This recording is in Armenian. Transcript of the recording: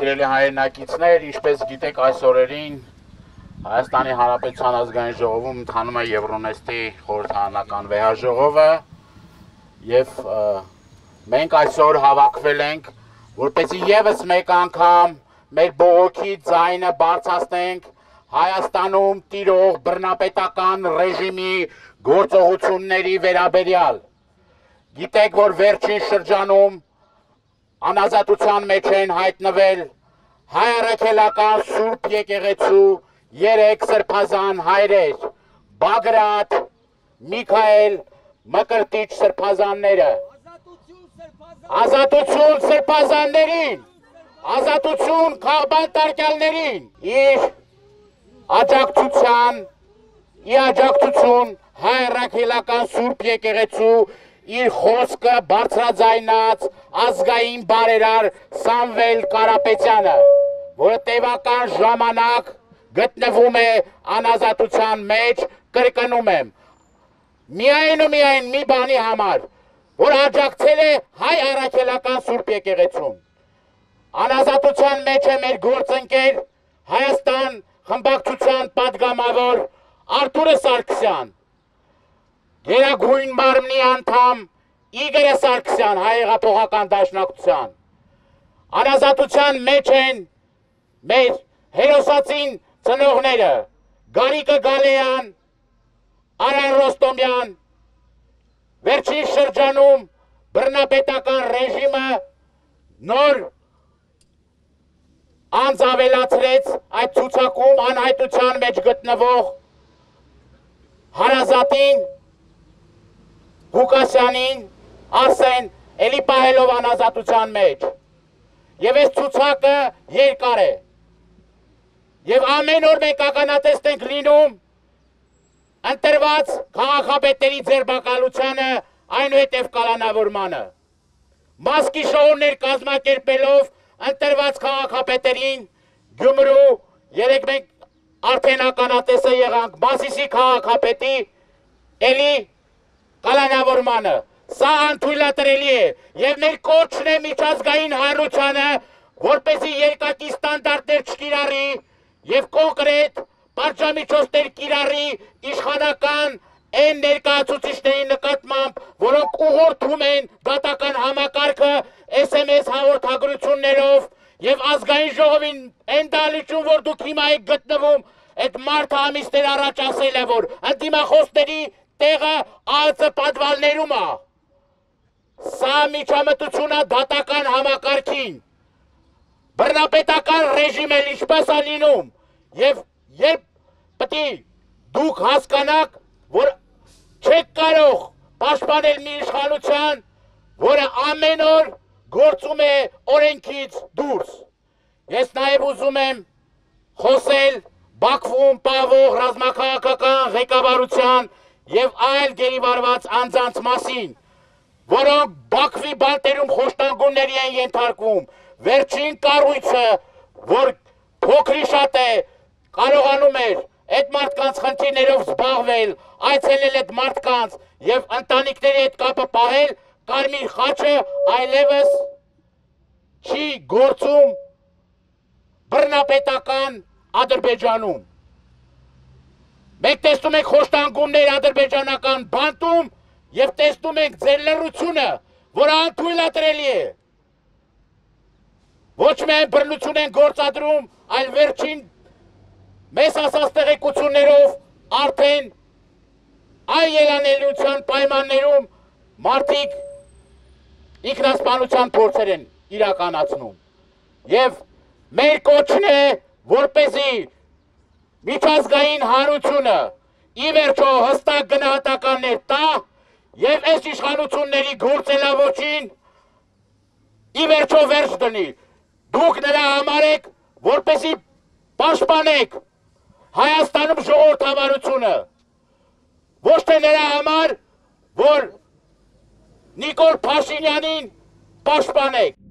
Սիրելի հայրենակիցներ, ինչպես գիտեք, այս օրերին Հայաստանի Հանրապետության ազգային ժողովում ընթանում է Եվրոնեստի խորհրդարանական վեհաժողովը եւ մենք այսօր հավաքվել ենք, որպեսզի եւս մեկ անգամ մեր բողոքի ձայնը բարձրացնենք Հայաստանում տիրող բռնապետական ռեժիմի գործողությունների վերաբերյալ։ Գիտեք, որ վերջին շրջանում անազատության մեջ են հայտնվել հայ առաքելական Սուրբ եկեղեցու 3 սրբազան հայրեր՝ Բագրատ, Միքայել, Մկրտիչ սրբազանները։ Ազատություն սրբազաններին, ազատություն քաղբան տարկյալներին։ Իր աջակցություն հայ առաքելական Սուրբ եկեղեցու իր խոսքը բարձրաձայնած ազգային բարերար Սամվել Կարապետյանը, որը տևական ժամանակ գտնվում է անազատության մեջ, կրկնում եմ, միայն ու միայն մի բանի համար, որ աջակցել է հայ առաքելական Սուրբ եկեղեցուն։ Անազատության մեջ է մեր գործընկեր Հայաստան խմբակցության պատգամավոր Արթուր Սարգսյան, Գերագույն մարմնի անդամ Իգոր Սարգսյան հայ հեղափոխական դաշնակցության։ Անազատության մեջ են մեր հերոսացին ծնողները Գարիկը Գալեյան, Արան Ռոստոմյան։ Վերջին շրջանում բռնապետական ռեժիմը նոր անձ ավելացրեց այդ ցուցակում անհայտության մեջ գտնվող Հարազատին, Ղուկասյանին, Արսեն, էլի պահելով անազատության մեջ։ Եվ այս ցուցակը երկար է։ Եվ ամեն օր մենք ականատեսն ենք լինում ընտրված քաղաքապետերի ձերբակալությանը, այնուհետև կալանավորմանը։ Մասկի շոուներ կազմակերպելով ընտրված քաղաքապետերին Գյումրու, երեք մենք արդեն ականատեսը եղանք Մասիսի քաղաքապետի էլի կալանավորմանը։ Սա անթույլատրելի է եւ մեր կոչն է միջազգային հանրությանը, որպեսզի երկակի ստանդարտներ չկիրառի եւ կոնկրետ պատժամիջոցներ կիրառի իշխանական այն ներկայացուցիչների նկատմամբ, որոնք ուղղորդում են դատական համակարգը SMS հաղորդագրություններով եւ ազգային ժողովին այն դալիճում, որ դուք հիմա եք գտնվում, այդ մարդը ամիսներ առաջ ասել է, որ ընդդիմախոսների տեղը ԱԱՑ պատվալներում է։ Սա միջամտություն է դատական համակարգին։ Բռնապետական ռեժիմը ինչպես է լինում եւ երբ պետք է դուք հասկանաք, որ չեք կարող պաշտպանել մի իշխանության, որը ամեն օր գործում է օրենքից դուրս։ Ես նաև ուզում եմ խոսել Բաքվում պահվող ռազմաքաղաքական ղեկավարության եւ այլ գերիվարված անձանց մասին, որոնք Բաքվի բանտերում խոշտանգումների են ենթարկվում։ Վերջին կառույցը, որ փոքրի շատ է, կարողանում էր այդ մարդկանց խնդիրներով զբաղվել, այցելել այդ մարդկանց եւ ընտանիքների հետ կապը պահել, Կարմիր խաչը այլևս չի գործում բռնապետական Ադրբեջանում։ Մենք տեսնում ենք խոշտանգումներ ադրբեջանական բանտում եւ տեսնում ենք ձեր լռությունը, որը անթույլատրելի է։ Ոչ միայն բռնություն են գործադրում, այլ վերջին մեզ ասած տեղեկություններով արդեն այն երանելիության պայմաններում մարդիկ ինքնասպանության փորձեր են իրականացնում։ Եվ մեր կոչն է, որպեսզի միջազգային հանրությունը ի վերջո հստակ գնահատականներ տա եւ այս իշխանությունների գործելավոճին ի վերջո վերջ դնի։ Դուք նրա համար եք, որպեսզի պաշտպանեք Հայաստանում ժողովրդավարությունը, ոչ թե նրա համար, որ Նիկոլ Փաշինյանին պաշտպանեք։